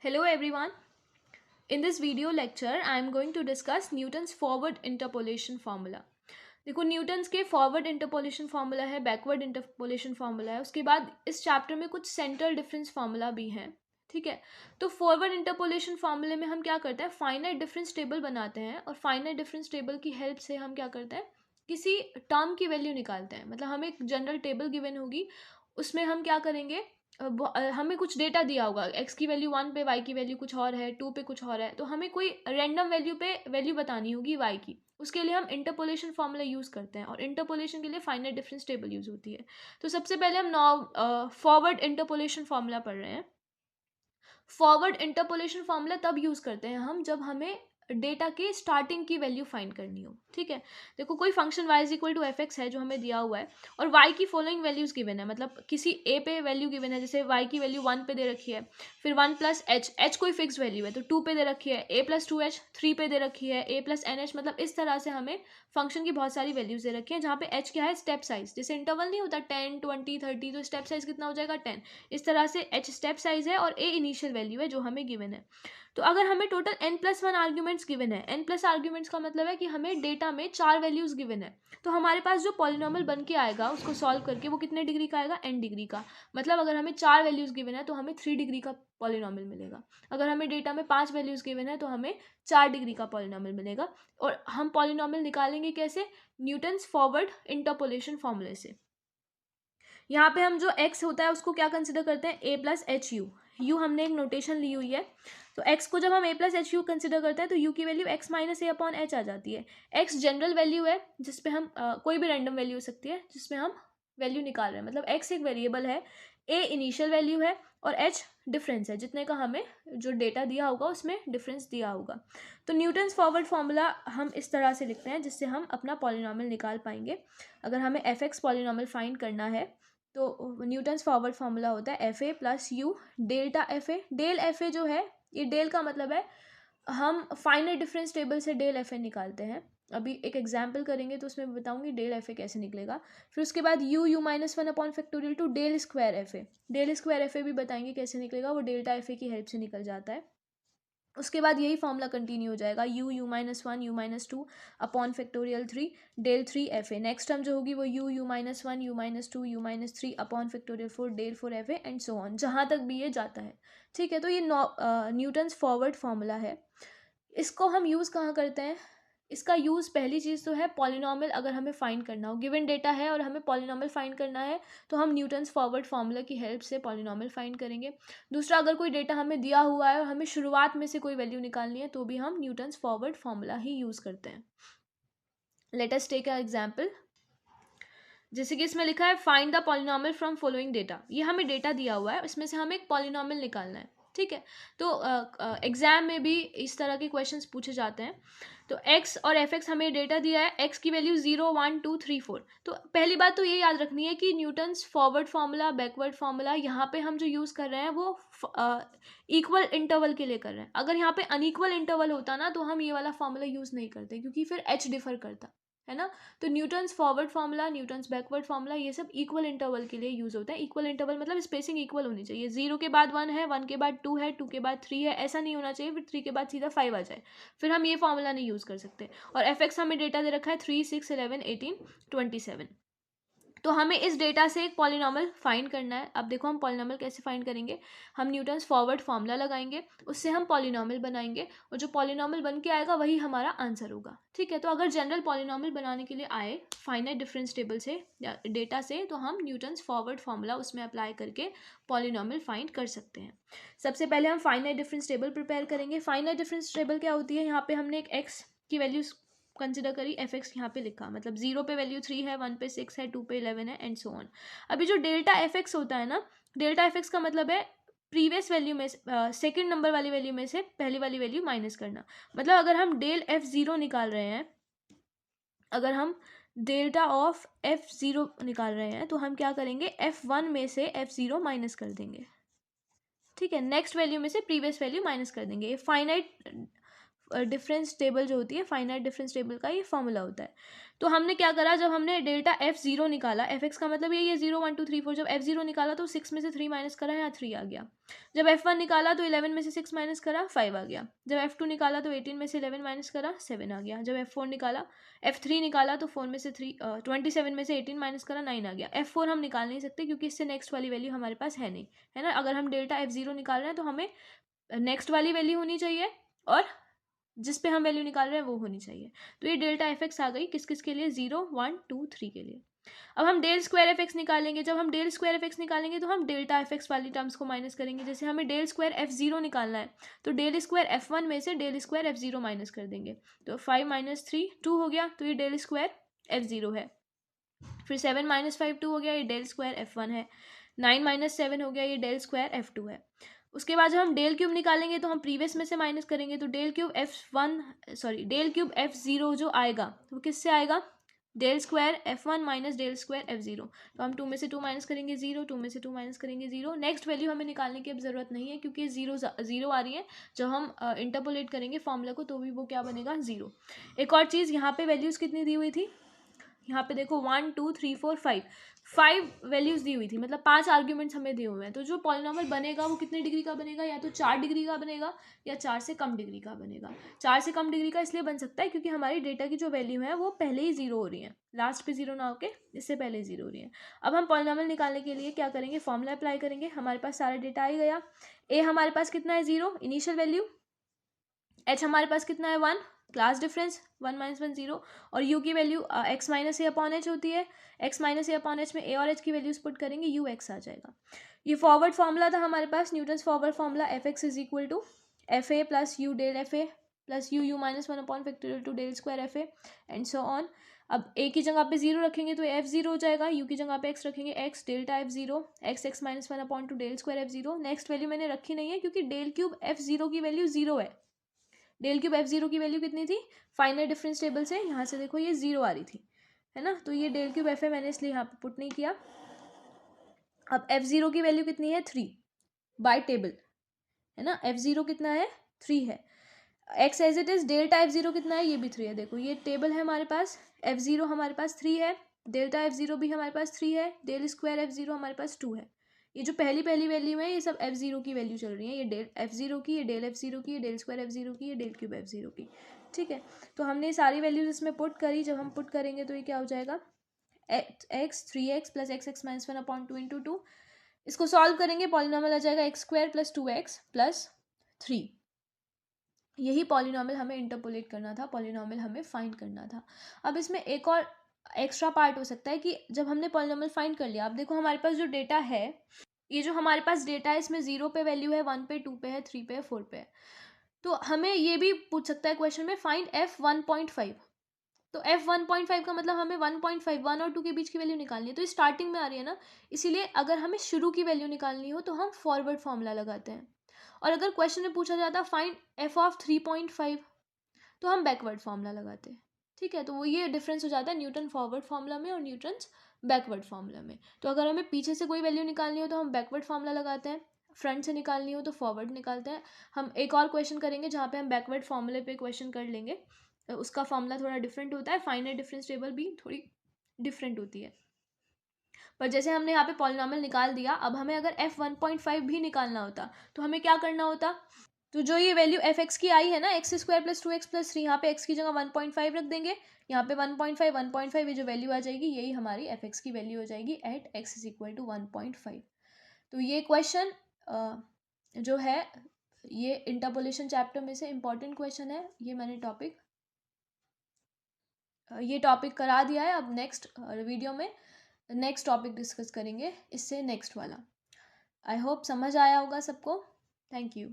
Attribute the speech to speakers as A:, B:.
A: Hello everyone. In this video lecture, I am going to discuss Newton's forward interpolation formula. देखो Newton's के forward interpolation formula है, backward interpolation formula है, उसके बाद इस chapter में कुछ सेंट्रल डिफरेंस फार्मूला भी हैं. ठीक है. तो फॉरवर्ड इंटरपोलेशन फार्मूले में हम क्या करते हैं, फाइनाइट डिफरेंस टेबल बनाते हैं और फाइनाइट डिफरेंस टेबल की हेल्प से हम क्या करते हैं, किसी टर्म की वैल्यू निकालते हैं. मतलब हमें एक जनरल टेबल गिवन होगी, उसमें हम क्या करेंगे, हमें कुछ डेटा दिया होगा, एक्स की वैल्यू 1 पे, वाई की वैल्यू कुछ और है, 2 पे कुछ और है, तो हमें कोई रैंडम वैल्यू पे वैल्यू बतानी होगी वाई की. उसके लिए हम इंटरपोलेशन फॉर्मूला यूज़ करते हैं और इंटरपोलेशन के लिए फाइनाइट डिफरेंस टेबल यूज़ होती है. तो सबसे पहले हम फॉरवर्ड इंटरपोलेशन फॉर्मूला पढ़ रहे हैं. फॉरवर्ड इंटरपोलेशन फॉर्मूला तब यूज़ करते हैं हम जब हमें डेटा के स्टार्टिंग की वैल्यू फाइंड करनी हो. ठीक है. देखो कोई function y is equal to F X है जो हमें दिया हुआ है और y की फॉलोइंग वैल्यूज गिवन है. मतलब किसी a पे वैल्यू गिवन है, जैसे y की वैल्यू 1 पे दे रखी है, फिर 1 प्लस h कोई फिक्स वैल्यू है तो 2 पे दे रखी है, a प्लस 2h 3 पे दे रखी है, a प्लस NH. मतलब इस तरह से हमें फंक्शन की बहुत सारी वैल्यूज दे रखी है, जहाँ पे h क्या है, स्टेप साइज. जैसे इंटरवल नहीं होता 10 20 30, तो स्टेप साइज कितना हो जाएगा 10. इस तरह से h स्टेप साइज है और a इनिशियल वैल्यू है जो हमें गिवन है. तो अगर हमें टोटल n+1 आर्ग्यूमेंट्स गिवन है, n+ आर्ग्यूमेंट्स का मतलब है कि हमें डेटा में 4 वैल्यूज गिवन है, तो हमारे पास जो पॉलिनॉमियल बन के आएगा उसको सॉल्व करके वो कितने डिग्री का आएगा, n डिग्री का. मतलब अगर हमें 4 वैल्यूज गिवन है तो हमें 3 डिग्री का पॉलिनॉमियल मिलेगा. अगर हमें डेटा में 5 वैल्यूज गिवन है तो हमें 4 डिग्री का पॉलिनॉमियल मिलेगा. और हम पॉलिनॉमियल निकालेंगे कैसे, न्यूटन्स फॉरवर्ड इंटरपोलेशन फॉर्मूले से. यहाँ पे हम जो x होता है उसको क्या कंसिडर करते हैं, a plus H U. You हमने एक नोटेशन ली हुई है, तो x को जब हम a plus H U consider करते हैं तो u की value x minus A upon H आ जाती है. x जनरल वैल्यू है जिसपे हम कोई भी रैंडम वैल्यू हो सकती है जिसमें हम वैल्यू निकाल रहे हैं. मतलब x एक वेरिएबल है, a इनिशियल वैल्यू है और h डिफरेंस है, जितने का हमें जो डेटा दिया होगा उसमें डिफरेंस दिया होगा. तो न्यूटन्स फॉरवर्ड फार्मूला हम इस तरह से लिखते हैं जिससे हम अपना पॉलिनॉमियल निकाल पाएंगे. अगर हमें एफ एक्स पॉलिनॉमियल फाइंड करना है तो न्यूटन्स फॉरवर्ड फार्मूला होता है F A plus U delta F A. Del F A जो है, ये डेल का मतलब है हम फाइनाइट डिफरेंस टेबल से डेल एफ ए निकालते हैं. अभी एक एग्जाम्पल करेंगे तो उसमें बताऊंगी डेल एफ ए कैसे निकलेगा. फिर उसके बाद U minus one upon factorial two del square F A. Del square F A भी बताएंगे कैसे निकलेगा, वो डेल्टा एफ ए की हेल्प से निकल जाता है. उसके बाद यही फॉर्मूला कंटिन्यू हो जाएगा, U minus one U minus two upon factorial 3 del 3 F A. Next term जो होगी वो U minus one U minus two U minus 3 upon factorial 4 del 4 F A and so on, जहाँ तक भी ये जाता है. ठीक है. तो ये न्यूटन्स फॉरवर्ड फार्मूला है. इसको हम यूज़ कहाँ करते हैं, इसका यूज़ पहली चीज़ तो है पॉलिनॉमियल अगर हमें फाइंड करना हो, गिवन डेटा है और हमें पॉलिनॉमियल फाइंड करना है तो हम न्यूटन्स फॉरवर्ड फार्मूला की हेल्प से पॉलिनॉमियल फाइंड करेंगे. दूसरा, अगर कोई डेटा हमें दिया हुआ है और हमें शुरुआत में से कोई वैल्यू निकालनी है तो भी हम न्यूटन्स फॉरवर्ड फार्मूला ही यूज़ करते हैं. Let us take a example. जैसे कि इसमें लिखा है find the polynomial from following data. ये हमें डेटा दिया हुआ है, इसमें से हमें एक पॉलिनॉमियल निकालना है. ठीक है. तो एग्जाम में भी इस तरह के क्वेश्चंस पूछे जाते हैं. तो x और एफ एक्स हमें डेटा दिया है, x की वैल्यू 0 1 2 3 4. तो पहली बात तो ये याद रखनी है कि Newton's forward formula backward formula यहाँ पे हम जो यूज़ कर रहे हैं वो इक्वल इंटरवल के लिए कर रहे हैं. अगर यहाँ पे अनइक्वल इंटरवल होता ना तो हम ये वाला फार्मूला यूज़ नहीं करते, क्योंकि फिर h डिफर करता है ना. तो Newton's forward formula, Newton's backward formula, ये सब इक्वल इंटरवल के लिए यूज़ होता है. इक्वल इंटरवल मतलब स्पेसिंग इक्वल होनी चाहिए. 0 के बाद 1 है, 1 के बाद 2 है, 2 के बाद 3 है, ऐसा नहीं होना चाहिए फिर 3 के बाद सीधा 5 आ जाए, फिर हम ये फार्मूला नहीं यूज़ कर सकते. और एफ एक्स हमें डेटा दे रखा है 3 6 11 18 27. तो हमें इस डेटा से एक पॉलिनॉमियल फाइंड करना है. अब देखो हम पॉलिनॉमियल कैसे फाइंड करेंगे, हम न्यूटन्स फॉरवर्ड फार्मूला लगाएंगे, उससे हम पॉलिनॉमियल बनाएंगे और जो पॉलिनॉमियल बन के आएगा वही हमारा आंसर होगा. ठीक है. तो अगर जनरल पॉलिनॉमियल बनाने के लिए आए फाइनाइट डिफरेंस टेबल से या डेटा से, तो हम न्यूटन्स फॉरवर्ड फार्मूला उसमें अप्लाई करके पॉलिनॉमियल फाइंड कर सकते हैं. सबसे पहले हम फाइनाइट डिफरेंस टेबल प्रिपेयर करेंगे. फाइनाइट डिफरेंस टेबल क्या होती है, यहाँ पे हमने एक एक्स की वैल्यू कंसिडर करी, एफ एक्स यहाँ पे लिखा, मतलब 0 पे वैल्यू 3 है, 1 पे 6 है, 2 पे 11 है एंड सो ऑन. अभी जो डेल्टा एफ एक्स होता है ना, डेल्टा एफ एक्स का मतलब है प्रीवियस वैल्यू में सेकेंड नंबर वाली वैल्यू में से पहली वाली वैल्यू माइनस करना. मतलब अगर हम डेल एफ ज़ीरो निकाल रहे हैं, अगर हम डेल्टा ऑफ एफ ज़ीरो निकाल रहे हैं तो हम क्या करेंगे, f1 में से f0 माइनस कर देंगे. ठीक है. नेक्स्ट वैल्यू में से प्रीवियस वैल्यू माइनस कर देंगे. ये फाइनाइट डिफरेंस टेबल जो होती है, फाइनाइट डिफरेंस टेबल का ये फॉर्मूला होता है। तो हमने क्या करा, जब हमने डेल्टा F0 निकाला, Fx का मतलब ये 0 1 2 3 4, जब F0 निकाला तो 6 में से 3 माइनस करा, यहाँ 3 आ गया। जब F1 निकाला तो 11 में से 6 माइनस करा, 5 आ गया। जब F2 निकाला तो 18 में से 11 माइनस करा, 7 आ गया। जब F4 निकाला, F3 निकाला तो 4 में से 27 में से 18 माइनस करा, 9 आ गया। F4 हम निकाल नहीं सकते क्योंकि इससे नेक्स्ट वाली वैल्यू हमारे पास है नहीं, है ना। अगर हम डेल्टा F0 निकाल रहे हैं तो हमें नेक्स्ट वाली वैल्यू होनी चाहिए और जिस पे हम वैल्यू निकाल रहे हैं वो होनी चाहिए। तो ये डेल्टा Fx आ गई किस किस के लिए, 0 1 2 3 के लिए। अब हम डेल स्क्वायर Fx निकालेंगे। जब हम डेल स्क्वायर Fx निकालेंगे तो हम डेल्टा Fx वाली टर्म्स को माइनस करेंगे। जैसे हमें डेल स्क्वायर F0 निकालना है तो डेल स्क्वायर F1 में से डेल स्क्वायर F0 माइनस कर देंगे, तो 5 माइनस 3 2 हो गया, तो ये डेल स्क्वायर F0 है। फिर 7 माइनस 5 2 हो गया, ये डेल स्क्वायर F1 है। 9 माइनस 7 हो गया, ये डेल स्क्वायर F2 है। उसके बाद जब हम डेल क्यूब निकालेंगे तो हम प्रीवियस में से माइनस करेंगे, तो डेल क्यूब F0 जो आएगा वो किससे आएगा, del square F1 minus del square F0। तो हम 2 में से 2 माइनस करेंगे 0, 2 में से 2 माइनस करेंगे 0। नेक्स्ट वैल्यू हमें निकालने की अब ज़रूरत नहीं है क्योंकि 0 आ रही है। जब हम इंटरपोलेट करेंगे फॉर्मूला को तो भी वो क्या बनेगा, 0। एक और चीज़, यहाँ पे वैल्यूज़ कितनी दी हुई थी, यहाँ पे देखो 1 2 3 4 5 वैल्यूज़ दी हुई थी, मतलब 5 आर्ग्यूमेंट्स हमें दिए हुए हैं। तो जो पॉलिनॉमियल बनेगा वो कितने डिग्री का बनेगा, या तो 4 डिग्री का बनेगा या 4 से कम डिग्री का बनेगा। 4 से कम डिग्री का इसलिए बन सकता है क्योंकि हमारी डेटा की जो वैल्यू है वो पहले ही 0 हो रही है, लास्ट पे 0 ना होके इससे पहले ही 0 हो रही है। अब हम पॉलिनॉमियल निकालने के लिए क्या करेंगे, फॉर्मूला अप्लाई करेंगे। हमारे पास सारा डेटा आ ही गया। ए हमारे पास कितना है, 0 इनिशियल वैल्यू। एच हमारे पास कितना है, 1 क्लास डिफरेंस, 1 माइनस 1 0। और यू की value X minus A upon H होती है। X minus A upon H में ए और एच की वैल्यूज पुट करेंगे, यू एक्स आ जाएगा। ये फॉरवर्ड फॉर्मूला था हमारे पास, Newton's forward formula, F X is equal to F A plus U del F A plus U minus 1 upon factorial two del square F A and so on. अब A की जगह पे 0 रखेंगे तो F 0 हो जाएगा, यू की जगह पे एक्स रखेंगे, X delta F 0 X minus 1 upon two del square F 0। Next value मैंने रखी नहीं है क्योंकि डेल क्यूब एफ 0 की वैल्यू 0 है। डेल क्यूब F0 की वैल्यू कितनी थी, फाइनल डिफरेंस टेबल से यहाँ से देखो ये 0 आ रही थी, है ना। तो ये डेल क्यूब F है, मैंने इसलिए यहाँ पे पुट नहीं किया। अब F0 की वैल्यू कितनी है, 3 बाय टेबल, है ना। F0 कितना है, 3 है। X as it is, delta F0 कितना है, ये भी 3 है। देखो ये टेबल है हमारे पास, F0 हमारे पास 3 है, डेल्टा F0 भी हमारे पास 3 है, डेल स्क्वायर F0 हमारे पास 2 है। ये जो पहली वैल्यू है ये सब F0 की वैल्यू चल रही है, ये डेल F0 की, ये डेल F0 की, ये डेल स्क्वायर F0 की, ये डेल क्यूब F0 की, ठीक है। तो हमने सारी वैल्यूज इसमें पुट करी। जब हम पुट करेंगे तो ये क्या हो जाएगा, x 3x plus x minus 1 upon 2 into 2। इसको सॉल्व करेंगे, पॉलिनॉमियल आ जाएगा x square plus 2x plus 3। यही पॉलिनॉमियल हमें इंटरपोलेट करना था, पॉलिनॉमियल हमें फाइंड करना था। अब इसमें एक और एक्स्ट्रा पार्ट हो सकता है कि जब हमने पॉलिनॉमियल फाइंड कर लिया, अब देखो हमारे पास जो डेटा है, ये जो हमारे पास डेटा है इसमें 0 पे वैल्यू है, 1 पे, 2 पे है, 3 पे है, 4 पे है। तो हमें ये भी पूछ सकता है क्वेश्चन में, फाइंड F1.5। तो F1.5 का मतलब हमें 1.5 1 और 2 के बीच की वैल्यू निकालनी है, तो स्टार्टिंग में आ रही है ना, इसीलिए अगर हमें शुरू की वैल्यू निकालनी हो तो हम फॉरवर्ड फॉर्मूला लगाते हैं। और अगर क्वेश्चन में पूछा जाता फाइंड F ऑफ 3.5 तो हम बैकवर्ड फॉर्मूला लगाते हैं, ठीक है। तो वो ये डिफरेंस हो जाता है न्यूटन फॉरवर्ड फॉर्मूला में और न्यूटन्स बैकवर्ड फॉर्मूला में। तो अगर हमें पीछे से कोई वैल्यू निकालनी हो तो हम बैकवर्ड फॉर्मूला लगाते हैं, फ्रंट से निकालनी हो तो फॉरवर्ड निकालते हैं। हम एक और क्वेश्चन करेंगे जहाँ पे हम बैकवर्ड फॉर्मूले पे क्वेश्चन कर लेंगे, तो उसका फॉर्मूला थोड़ा डिफरेंट होता है, फाइनल डिफरेंस टेबल भी थोड़ी डिफरेंट होती है। पर जैसे हमने यहाँ पे पॉलिनॉमियल निकाल दिया, अब हमें अगर F1.5 भी निकालना होता तो हमें क्या करना होता, तो जो ये वैल्यू एफ एक्स की आई है ना, x square plus 2x plus 3, यहाँ पे एक्स की जगह 1.5 रख देंगे, यहाँ पे 1.5 ये जो वैल्यू आ जाएगी यही हमारी एफ एक्स की वैल्यू हो जाएगी at X is equal to 1.5। तो ये क्वेश्चन जो है ये इंटरपोलेशन चैप्टर में से इम्पॉर्टेंट क्वेश्चन है। ये मैंने टॉपिक करा दिया है। अब नेक्स्ट वीडियो में नेक्स्ट टॉपिक डिस्कस करेंगे, इससे नेक्स्ट वाला। आई होप समझ आया होगा सबको। Thank you.